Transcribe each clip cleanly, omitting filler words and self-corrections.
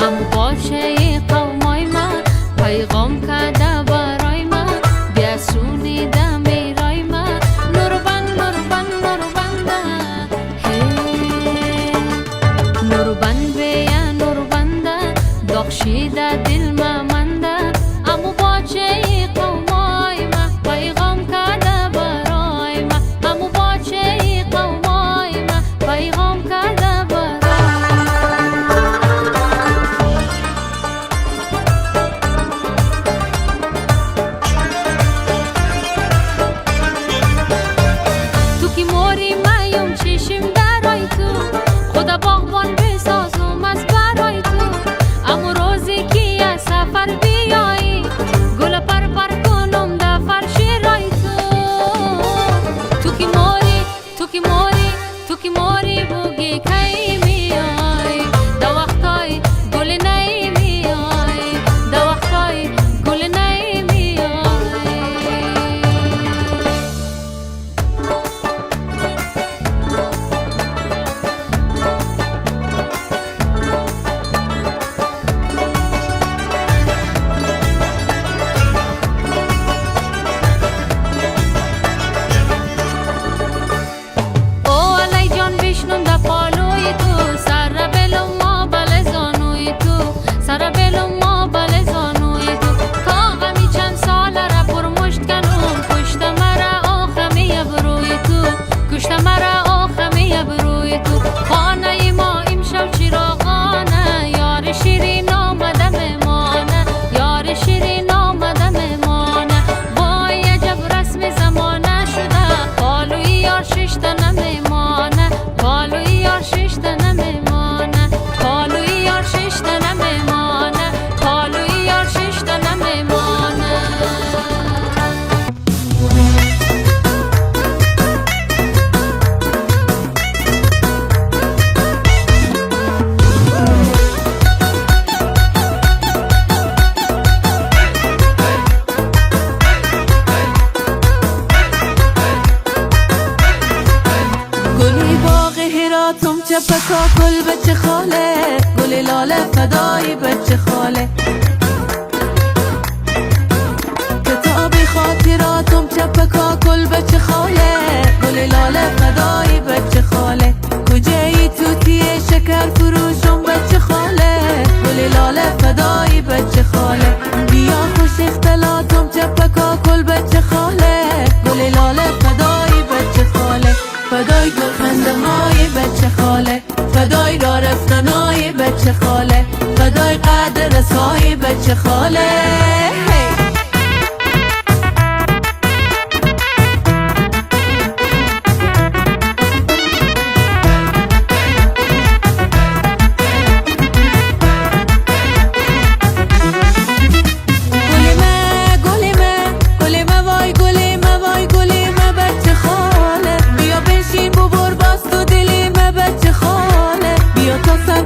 امو باشه قومای من پیغام کرده برای من بیا سونیده میرای من نوربند نوربند نوربنده نوربند بیا نوربنده داغشیده دل ممنده امو باشه قومای من پیغام کرده برای من امو باشه قومای من پیغام کرده برای تو کی موری مایم چشم درای تو خدا باغبان بسازم از برای تو امو روزی که از سفر بیایی گل پر پر کنم در فرش رای تو کی موری تو کی موری تو کی موری بوگی کی میای دا وقتای گل نی میای دا وقتای گل نی میای بشنم در پالوی تو سر بلم ما بل زانوی تو سر بلم ما بل زانوی تو تا غمی چند سال را پرمشت کنم کشت مرا آخمی ابروی تو کشت مرا آخمی ابروی تو خانه ما امشب چراغانه یار شیرین آمده میمانه یار شیرین آمده میمانه وای عجب رسم زمانه شده پالوی یار ششته نمیمانه پالوی یار ششته نمیمانه پالوی یار ششته نمیمانه پالوی یار ششته نمیمانه گلی باغ هراتم چپکا گل بچه خاله گل لاله فدای بچه خاله کتاب خاطراتم چپکا گل بچه خاله گل لاله فدای بچه خاله کجایی توتی شکر فروشم بچه خاله گل لاله فدای بچه خاله بیا خوش اختلاطم چپکا گل بچه خاله گل لاله فدای بچه خاله فدای گل خنده های بچه خاله فدای را رفتنای بچه خاله فدای قدر رسای بچه خاله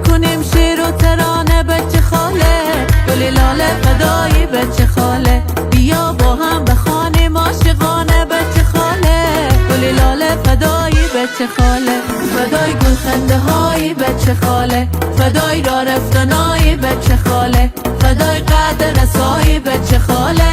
کنیم شیر و ترانه بچه خاله گل لاله فدای بچه خاله بیا با هم بخوانیم عاشقانه بچه خاله گل لاله فدای بچه خاله فدای گل خنده های بچه خاله فدای را رفتنای بچه خاله فدای قدر رسای بچه خاله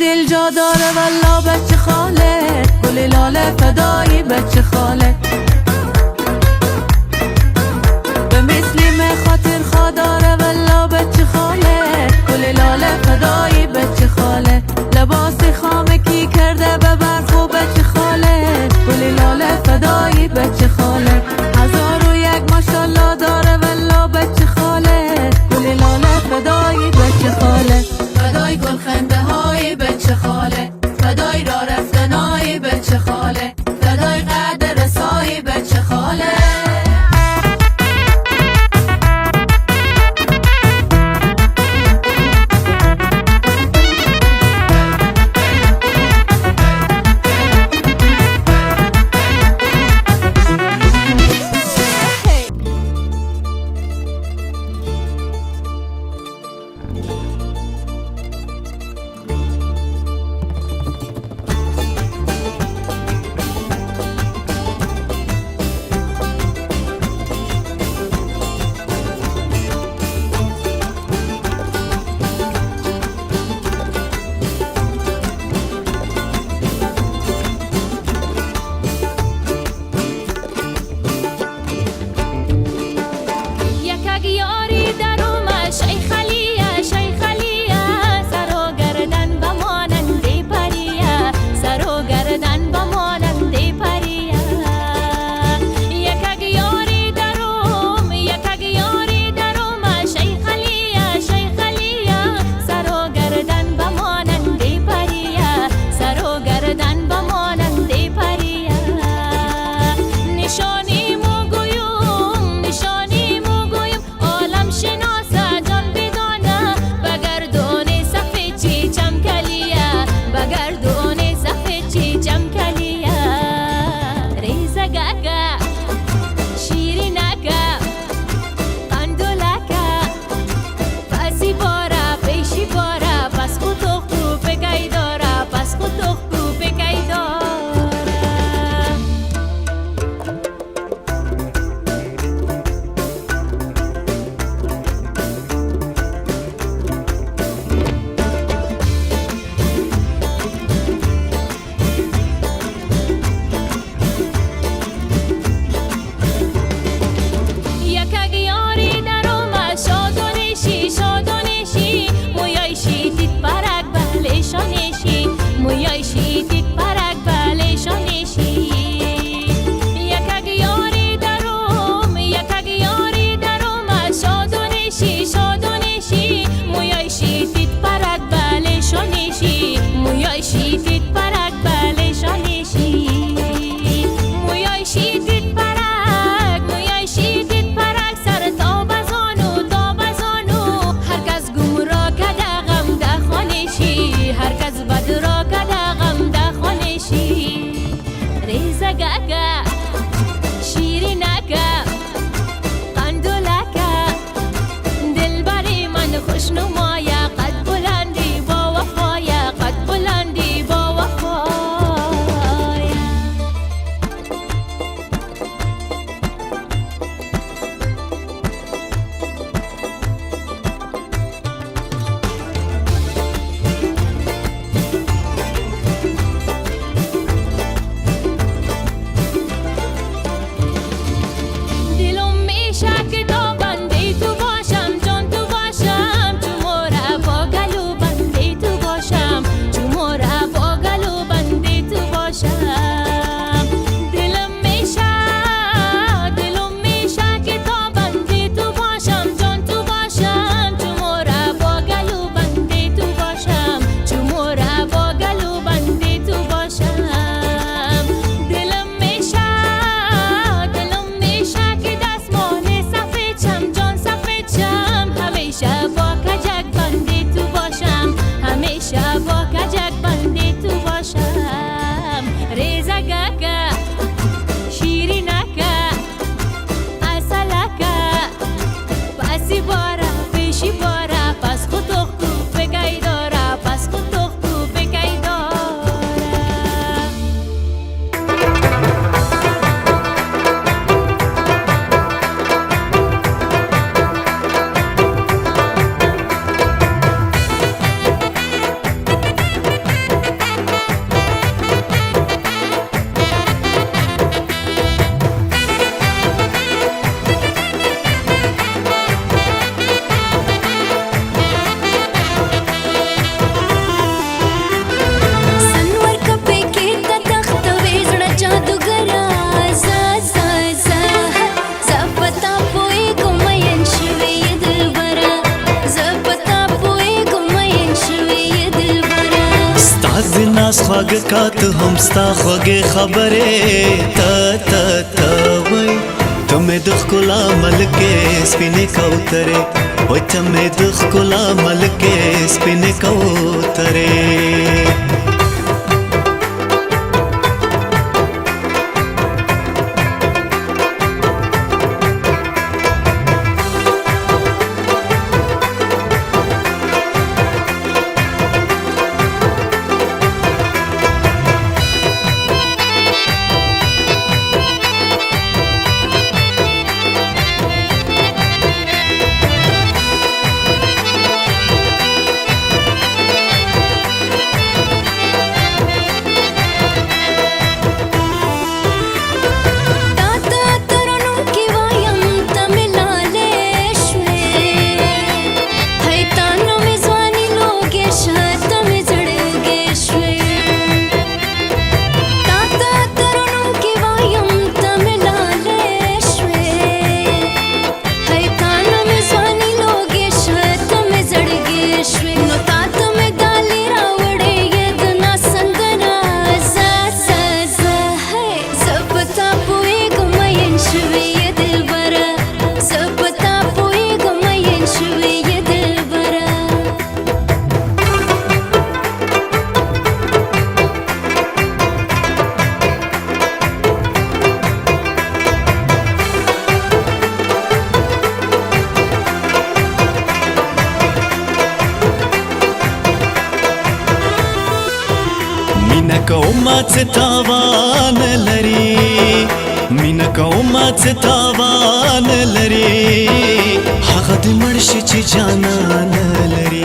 دل جا داره والله بچه خاله گل لاله فدای بچه خاله به مثل من خاطر خوا داره والله بچه خاله گل لاله فدای بچه خاله لباس خامکی کرده به برخو بچه خاله گل لاله فدای بچه خاله 1001 ماشالله داره والله بچه خاله گل لاله فدای بچه خاله فدای گل خنده های بچه خاله فدای را رفتنای بچه خاله فدای قدر رسای پیشی بارا پس خود تو بگی دارا پس خود تو بگی دارا नास ख्वाग कात हमस्ता ख्वागे खबरे ta वै तुम्हें दुख कुला मल के स्पिने कौतरे वै तुम्हें दुख कुला मल के स्पिने कौतरे कोमाच तावान लरी मीना कोमाच तावान लरी हगद मर्शी ची जानान लरी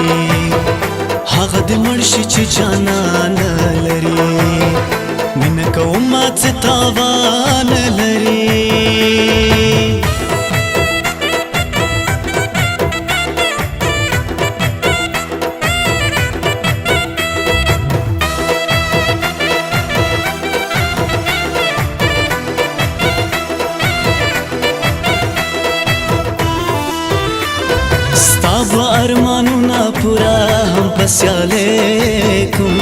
हगद मर्शी ची जानान लरी मीना कोमाच तावान लरी अब अरमानू ना पूरा हम पस्यालेकुम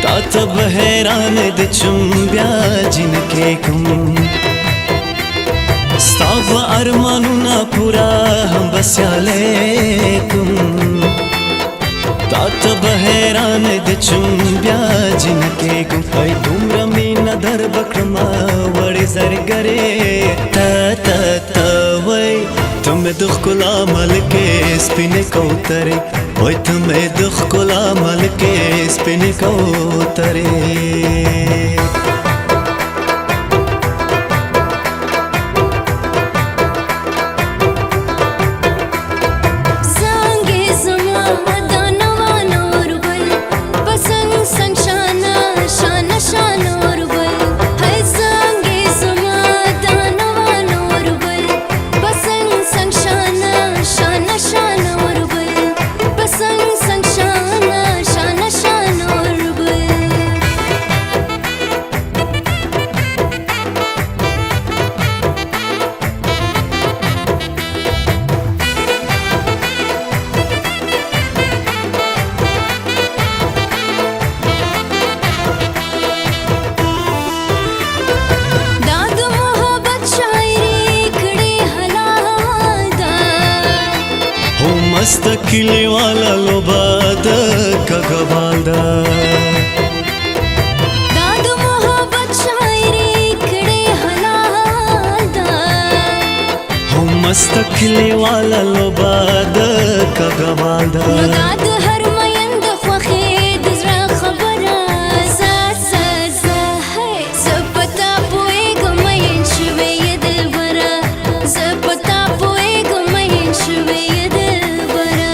तातब हैरान दिचुम ब्याजिनके कुम स्ताब अरमानू ना पूरा हम पस्यालेकुम तातब हैरान दिचुम ब्याजिनके कुम ऐ तुम रमी न दर बकरमा वड़ी जरगरे ta वै तुम्हें दुख कुला मल के स्पिने कौतरे ओए तुम्हें दुख कुला मल के स्पिने कौतरे मस्त किले वाला लोबाद कगवालदा दादू मोहब्बत शायरी खड़े हलादा हो مستقلی والا لوباد کګوال دا نګاد هر مېند خوخي د زړه خبره ز زپتا پويګم مېن شوي دلبره زپتا پويګم مېن شوي دلبره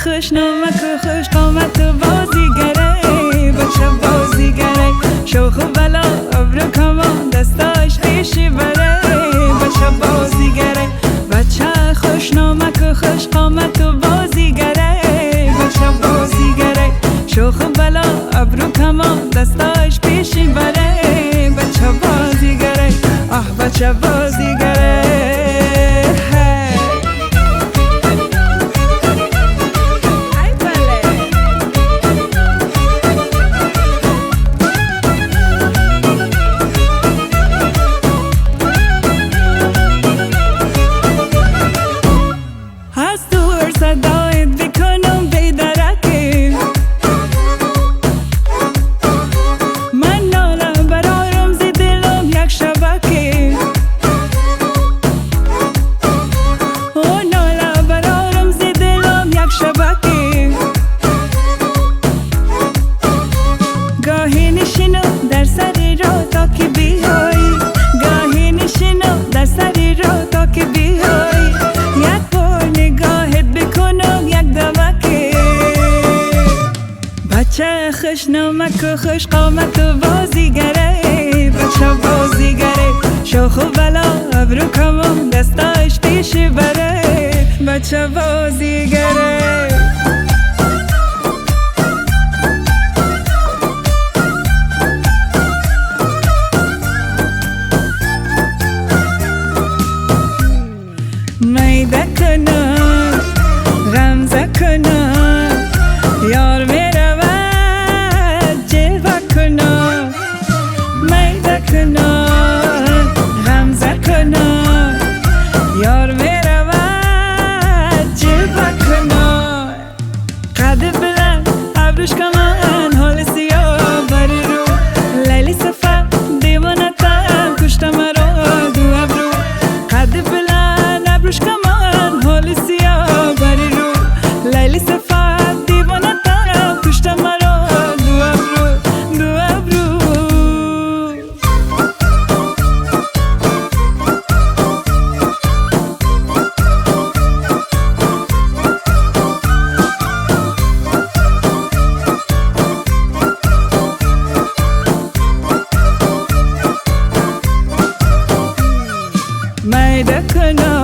خوشنامک و خوش قامت و بازیگره بچه بازیگره شوخ و بلا ابرو کمان دستاش پیشی بره بچه بازیگره بچه خوشنامک و خوش قامت و بازیگره بچه بازیگره شوخ و بلا ابرو کمان دستاش پیشی بره بچه بازیگره آه بچه بازیگره خوشنامک و خوش قامت و بازیگره بچه بازیگره شوخ و بلا ابرو کمان دستاش پیشی بره بچه بازیگره میده کنم غمزه کنم یار غمزه کنار یار میرود جلوه کنار قد بلند ابروش کمان حال سیاه بری رو لیلی سفر دیوانتم کشته مرا دو ابرو قد بلند ابروش کمان حال سیاه بری رو لیلی سفر دیوانتم کشته مرا دو ابرو دو ابرو میده کنار